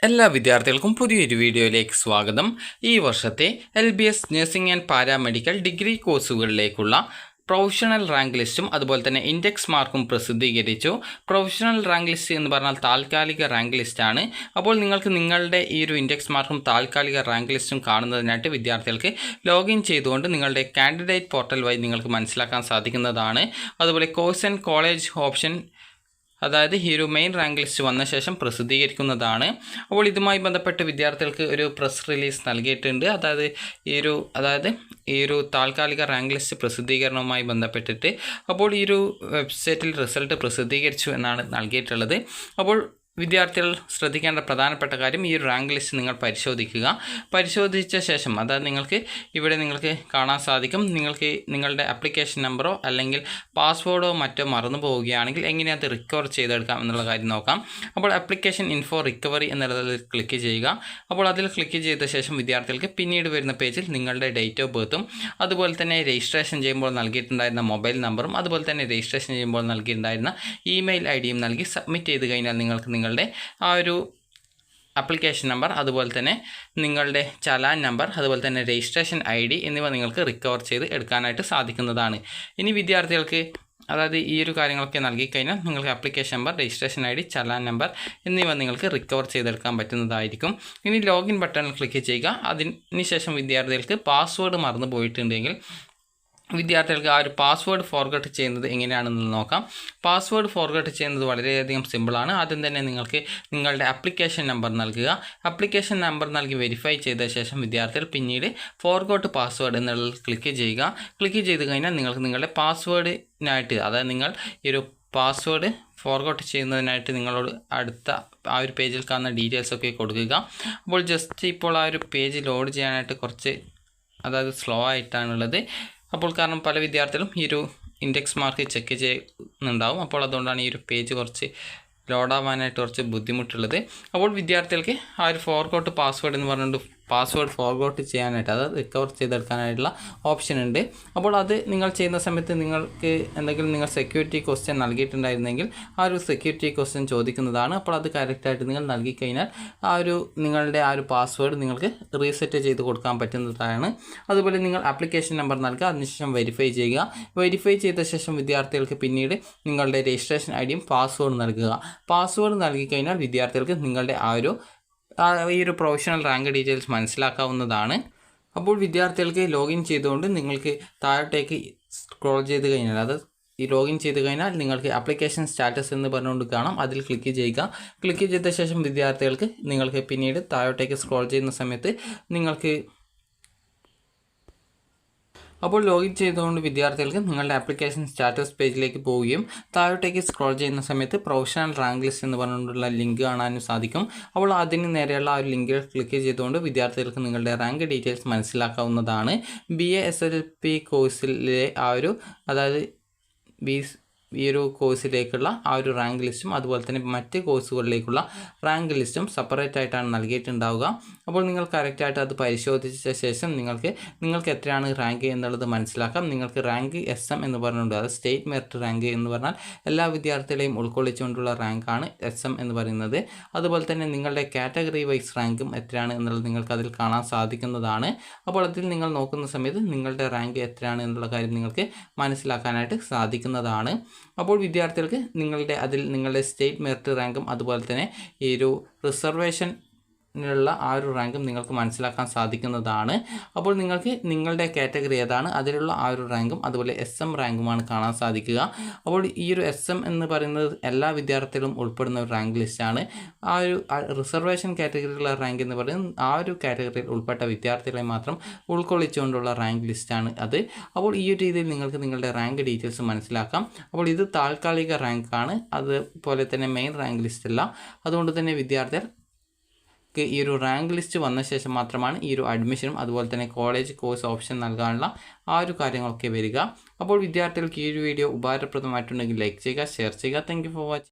എല്ലാ വിദ്യാർത്ഥികൾക്കും പുതിയൊരു വീഡിയോയിലേക്ക് സ്വാഗതം. ഈ വർഷത്തെ LBS nursing and paramedical degree കോഴ്സുകളിലേക്കുള്ള പ്രൊഫഷണൽ റാങ്ക് ലിസ്റ്റും അതുപോലെ തന്നെ ഇൻഡെക്സ് മാർക്കും പ്രസിദ്ധീകരിച്ചു. പ്രൊഫഷണൽ റാങ്ക് ലിസ്റ്റ് എന്ന് പറഞ്ഞാൽ താൽക്കാലിക റാങ്ക് ലിസ്റ്റാണ്. അപ്പോൾ നിങ്ങൾക്ക് നിങ്ങളുടെ ഈ ഒരു ഇൻഡെക്സ് മാർക്കും താൽക്കാലിക റാങ്ക് ലിസ്റ്റും കാണുന്നതിനായിട്ട് വിദ്യാർത്ഥികൾക്ക് ലോഗിൻ ചെയ്തുകൊണ്ട് നിങ്ങളുടെ കാൻഡിഡേറ്റ് പോർട്ടൽ വഴി നിങ്ങൾക്ക് മനസ്സിലാക്കാൻ സാധിക്കുന്നതാണ്. അതുപോലെ കോഴ്സ് ആൻഡ് കോളേജ് ഓപ്ഷൻ, അതായത് ഈ ഒരു മെയിൻ റാങ്ക് ലിസ്റ്റ് വന്ന ശേഷം പ്രസിദ്ധീകരിക്കുന്നതാണ്. അപ്പോൾ ഇതുമായി ബന്ധപ്പെട്ട് വിദ്യാർത്ഥികൾക്ക് ഒരു പ്രസ് റിലീസ് നൽകിയിട്ടുണ്ട്. അതായത് ഈ ഒരു താൽക്കാലിക റാങ്ക് ലിസ്റ്റ് പ്രസിദ്ധീകരണവുമായി ബന്ധപ്പെട്ടിട്ട് അപ്പോൾ ഈ ഒരു വെബ്സൈറ്റിൽ റിസൾട്ട് പ്രസിദ്ധീകരിച്ചു എന്നാണ് നൽകിയിട്ടുള്ളത്. അപ്പോൾ വിദ്യാർത്ഥികൾ ശ്രദ്ധിക്കേണ്ട പ്രധാനപ്പെട്ട കാര്യം, ഈ ഒരു റാങ്ക് ലിസ്റ്റ് നിങ്ങൾ പരിശോധിച്ച ശേഷം, അതായത് നിങ്ങൾക്ക് കാണാൻ സാധിക്കും, നിങ്ങൾക്ക് നിങ്ങളുടെ ആപ്ലിക്കേഷൻ നമ്പറോ അല്ലെങ്കിൽ പാസ്വേഡോ മറ്റോ മറന്നു പോവുകയാണെങ്കിൽ എങ്ങനെ അത് റിക്കവർ ചെയ്തെടുക്കാം എന്നുള്ള കാര്യം നോക്കാം. അപ്പോൾ ആപ്ലിക്കേഷൻ ഇൻഫോ റിക്കവറി എന്നുള്ളതിൽ ക്ലിക്ക് ചെയ്യുക. അപ്പോൾ അതിൽ ക്ലിക്ക് ചെയ്ത ശേഷം വിദ്യാർത്ഥികൾക്ക് പിന്നീട് വരുന്ന പേജിൽ നിങ്ങളുടെ ഡേറ്റ് ഓഫ് ബർത്തും അതുപോലെ തന്നെ രജിസ്ട്രേഷൻ ചെയ്യുമ്പോൾ നൽകിയിട്ടുണ്ടായിരുന്ന മൊബൈൽ നമ്പറും അതുപോലെ തന്നെ രജിസ്ട്രേഷൻ ചെയ്യുമ്പോൾ നൽകിയിട്ടുണ്ടായിരുന്ന ഇമെയിൽ ID നൽകി സബ്മിറ്റ് ചെയ്ത് കഴിഞ്ഞാൽ നിങ്ങൾക്ക് നിങ്ങളുടെ ആ ഒരു ആപ്ലിക്കേഷൻ നമ്പർ, അതുപോലെ തന്നെ നിങ്ങളുടെ ചലാൻ നമ്പർ, അതുപോലെ തന്നെ രജിസ്ട്രേഷൻ ID എന്നിവ നിങ്ങൾക്ക് റിക്കവർ ചെയ്ത് എടുക്കാനായിട്ട് സാധിക്കുന്നതാണ്. ഇനി വിദ്യാർത്ഥികൾക്ക് അതായത് ഈ ഒരു കാര്യങ്ങളൊക്കെ നൽകിക്കഴിഞ്ഞാൽ നിങ്ങൾക്ക് application number, registration ID, challan number എന്നിവ നിങ്ങൾക്ക് റിക്കവർ ചെയ്തെടുക്കാൻ പറ്റുന്നതായിരിക്കും. ഇനി ലോഗിൻ ബട്ടണിൽ ക്ലിക്ക് ചെയ്യുക. അതിനുശേഷം വിദ്യാർത്ഥികൾക്ക് പാസ്വേഡ് മറന്നു പോയിട്ടുണ്ടെങ്കിൽ വിദ്യാർത്ഥികൾക്ക് ആ ഒരു പാസ്വേഡ് ഫോർഗട്ട് ചെയ്യുന്നത് എങ്ങനെയാണെന്ന് നോക്കാം. പാസ്വേഡ് ഫോർഗട്ട് ചെയ്യുന്നത് വളരെയധികം സിമ്പിളാണ്. ആദ്യം തന്നെ നിങ്ങൾക്ക് നിങ്ങളുടെ ആപ്ലിക്കേഷൻ നമ്പർ നൽകുക. ആപ്ലിക്കേഷൻ നമ്പർ നൽകി വെരിഫൈ ചെയ്ത ശേഷം വിദ്യാർത്ഥികൾ പിന്നീട് ഫോർഗോട്ട് പാസ്വേഡ് എന്നുള്ളത് ക്ലിക്ക് ചെയ്യുക. ക്ലിക്ക് ചെയ്ത് കഴിഞ്ഞാൽ നിങ്ങൾക്ക് നിങ്ങളുടെ പാസ്വേഡിനായിട്ട്, അതായത് നിങ്ങൾ ഈ ഒരു പാസ്വേഡ് ഫോർഗോട്ട് ചെയ്യുന്നതിനായിട്ട് നിങ്ങളോട് അടുത്ത ആ ഒരു പേജിൽ കാണുന്ന ഡീറ്റെയിൽസൊക്കെ കൊടുക്കുക. അപ്പോൾ ജസ്റ്റ് ഇപ്പോൾ ആ ഒരു പേജ് ലോഡ് ചെയ്യാനായിട്ട് കുറച്ച് സ്ലോ ആയിട്ടാണുള്ളത്. അപ്പോൾ കാരണം പല വിദ്യാർത്ഥികളും ഈ ഒരു ഇൻഡെക്സ് മാർക്ക് ചെക്ക് ചെയ്യുന്നുണ്ടാവും. അപ്പോൾ അതുകൊണ്ടാണ് ഈ ഒരു പേജ് കുറച്ച് ലോഡാവാനായിട്ട് കുറച്ച് ബുദ്ധിമുട്ടുള്ളത്. അപ്പോൾ വിദ്യാർത്ഥികൾക്ക് ആ ഒരു ഫോർഗോട്ട് പാസ്വേഡ് എന്ന് പറഞ്ഞുകൊണ്ട് പാസ്വേഡ് ഫോർഗോട്ട് ചെയ്യാനായിട്ട്, അതായത് റിക്കവർ ചെയ്തെടുക്കാനായിട്ടുള്ള ഓപ്ഷൻ ഉണ്ട്. അപ്പോൾ അത് നിങ്ങൾ ചെയ്യുന്ന സമയത്ത് നിങ്ങൾക്ക് എന്തെങ്കിലും നിങ്ങൾ സെക്യൂരിറ്റി ക്വസ്റ്റ്യൻ നൽകിയിട്ടുണ്ടായിരുന്നെങ്കിൽ ആ ഒരു സെക്യൂരിറ്റി ക്വസ്റ്റ്യൻ ചോദിക്കുന്നതാണ്. അപ്പോൾ അത് കറക്റ്റായിട്ട് നിങ്ങൾ നൽകിക്കഴിഞ്ഞാൽ നിങ്ങളുടെ ആ ഒരു പാസ്വേഡ് നിങ്ങൾക്ക് റീസെറ്റ് ചെയ്ത് കൊടുക്കാൻ പറ്റുന്നതാണ്. അതുപോലെ നിങ്ങൾ ആപ്ലിക്കേഷൻ നമ്പർ നൽകുക, അതിനുശേഷം വെരിഫൈ ചെയ്യുക. വെരിഫൈ ചെയ്ത ശേഷം വിദ്യാർത്ഥികൾക്ക് പിന്നീട് നിങ്ങളുടെ രജിസ്ട്രേഷൻ IDയും പാസ്വേഡ് നൽകുക. പാസ്വേഡ് നൽകിക്കഴിഞ്ഞാൽ വിദ്യാർത്ഥികൾക്ക് നിങ്ങളുടെ ഈ ഒരു പ്രൊഫഷണൽ റാങ്ക് ഡീറ്റെയിൽസ് മനസ്സിലാക്കാവുന്നതാണ്. അപ്പോൾ വിദ്യാർത്ഥികൾക്ക് ലോഗിൻ ചെയ്തുകൊണ്ട് നിങ്ങൾക്ക് താഴോട്ടേക്ക് സ്ക്രോൾ ചെയ്ത് കഴിഞ്ഞാൽ, ഈ ലോഗിൻ ചെയ്ത് കഴിഞ്ഞാൽ നിങ്ങൾക്ക് ആപ്ലിക്കേഷൻ സ്റ്റാറ്റസ് എന്ന് പറഞ്ഞുകൊണ്ട് കാണാം. അതിൽ ക്ലിക്ക് ചെയ്യുക. ക്ലിക്ക് ചെയ്ത ശേഷം നിങ്ങൾക്ക് പിന്നീട് താഴോട്ടേക്ക് സ്ക്രോൾ ചെയ്യുന്ന സമയത്ത് അപ്പോൾ ലോഗിൻ ചെയ്തുകൊണ്ട് വിദ്യാർത്ഥികൾക്ക് നിങ്ങളുടെ ആപ്ലിക്കേഷൻ സ്റ്റാറ്റസ് പേജിലേക്ക് പോവുകയും താഴോട്ടേക്ക് സ്ക്രോൾ ചെയ്യുന്ന സമയത്ത് പ്രൊഫഷണൽ റാങ്ക് ലിസ്റ്റ് എന്ന് പറഞ്ഞുകൊണ്ടുള്ള ലിങ്ക് കാണാനും സാധിക്കും. അപ്പോൾ അതിന് നേരെയുള്ള ആ ഒരു ലിങ്കിൽ ക്ലിക്ക് ചെയ്തുകൊണ്ട് വിദ്യാർത്ഥികൾക്ക് നിങ്ങളുടെ റാങ്ക് ഡീറ്റെയിൽസ് മനസ്സിലാക്കാവുന്നതാണ്. BA SLP കോഴ്സിലെ ഈ ഒരു കോഴ്സിലേക്കുള്ള ആ ഒരു റാങ്ക് ലിസ്റ്റും അതുപോലെ തന്നെ മറ്റ് കോഴ്സുകളിലേക്കുള്ള റാങ്ക് ലിസ്റ്റും സെപ്പറേറ്റ് ആയിട്ടാണ് നൽകിയിട്ടുണ്ടാവുക. അപ്പോൾ നിങ്ങൾ കറക്റ്റായിട്ട് അത് പരിശോധിച്ച ശേഷം നിങ്ങൾക്ക് എത്രയാണ് റാങ്ക് എന്നുള്ളത് മനസ്സിലാക്കാം. നിങ്ങൾക്ക് റാങ്ക് SM എന്ന് പറഞ്ഞുകൊണ്ട്, അത് സ്റ്റേറ്റ് മെറിറ്റ് റാങ്ക് എന്ന് പറഞ്ഞാൽ എല്ലാ വിദ്യാർത്ഥികളെയും ഉൾക്കൊള്ളിച്ചുകൊണ്ടുള്ള റാങ്കാണ് SM എന്ന് പറയുന്നത്. അതുപോലെ തന്നെ നിങ്ങളുടെ കാറ്റഗറി വൈസ് റാങ്കും എത്രയാണ് എന്നുള്ളത് നിങ്ങൾക്ക് അതിൽ കാണാൻ സാധിക്കുന്നതാണ്. അപ്പോൾ അതിൽ നിങ്ങൾ നോക്കുന്ന സമയത്ത് നിങ്ങളുടെ റാങ്ക് എത്രയാണ് എന്നുള്ള കാര്യം നിങ്ങൾക്ക് മനസ്സിലാക്കാനായിട്ട് സാധിക്കുന്നതാണ്. അപ്പോൾ വിദ്യാർത്ഥികൾക്ക് നിങ്ങളുടെ സ്റ്റേറ്റ് മെറിറ്റ് റാങ്കും അതുപോലെ തന്നെ ഈ ഒരു റിസർവേഷനുള്ള ആ ഒരു റാങ്കും നിങ്ങൾക്ക് മനസ്സിലാക്കാൻ സാധിക്കുന്നതാണ്. അപ്പോൾ നിങ്ങൾക്ക് നിങ്ങളുടെ കാറ്റഗറി ഏതാണ് അതിലുള്ള ആ ഒരു റാങ്കും അതുപോലെ SM റാങ്കുമാണ് കാണാൻ സാധിക്കുക. അപ്പോൾ ഈ ഒരു SM എന്ന് പറയുന്നത് എല്ലാ വിദ്യാർത്ഥികളും ഉൾപ്പെടുന്ന ഒരു റാങ്ക് ലിസ്റ്റാണ്. ആ ഒരു റിസർവേഷൻ കാറ്റഗറിയിലുള്ള റാങ്ക് എന്ന് പറയുന്നത് ആ ഒരു കാറ്റഗറിയിൽ ഉൾപ്പെട്ട വിദ്യാർത്ഥികളെ മാത്രം ഉൾക്കൊള്ളിച്ചുകൊണ്ടുള്ള റാങ്ക് ലിസ്റ്റാണ് അത്. അപ്പോൾ ഈ ഒരു രീതിയിൽ നിങ്ങൾക്ക് നിങ്ങളുടെ റാങ്ക് ഡീറ്റെയിൽസ് മനസ്സിലാക്കാം. അപ്പോൾ ഇത് താൽക്കാലിക റാങ്കാണ്, അതുപോലെ തന്നെ മെയിൻ റാങ്ക് ലിസ്റ്റ് അല്ല. അതുകൊണ്ട് തന്നെ വിദ്യാർത്ഥികൾ ഈ ഒരു റാങ്ക് ലിസ്റ്റ് വന്ന ശേഷം മാത്രമാണ് ഈ ഒരു അഡ്മിഷനും അതുപോലെ തന്നെ കോളേജ് കോഴ്സ് ഓപ്ഷൻ നൽകാനുള്ള ആ ഒരു കാര്യങ്ങളൊക്കെ വരിക. അപ്പോൾ വിദ്യാർത്ഥികൾക്ക് ഈ ഒരു വീഡിയോ ഉപകാരപ്രദമായിട്ടുണ്ടെങ്കിൽ ലൈക്ക് ചെയ്യുക, ഷെയർ ചെയ്യുക. Thank you for watching.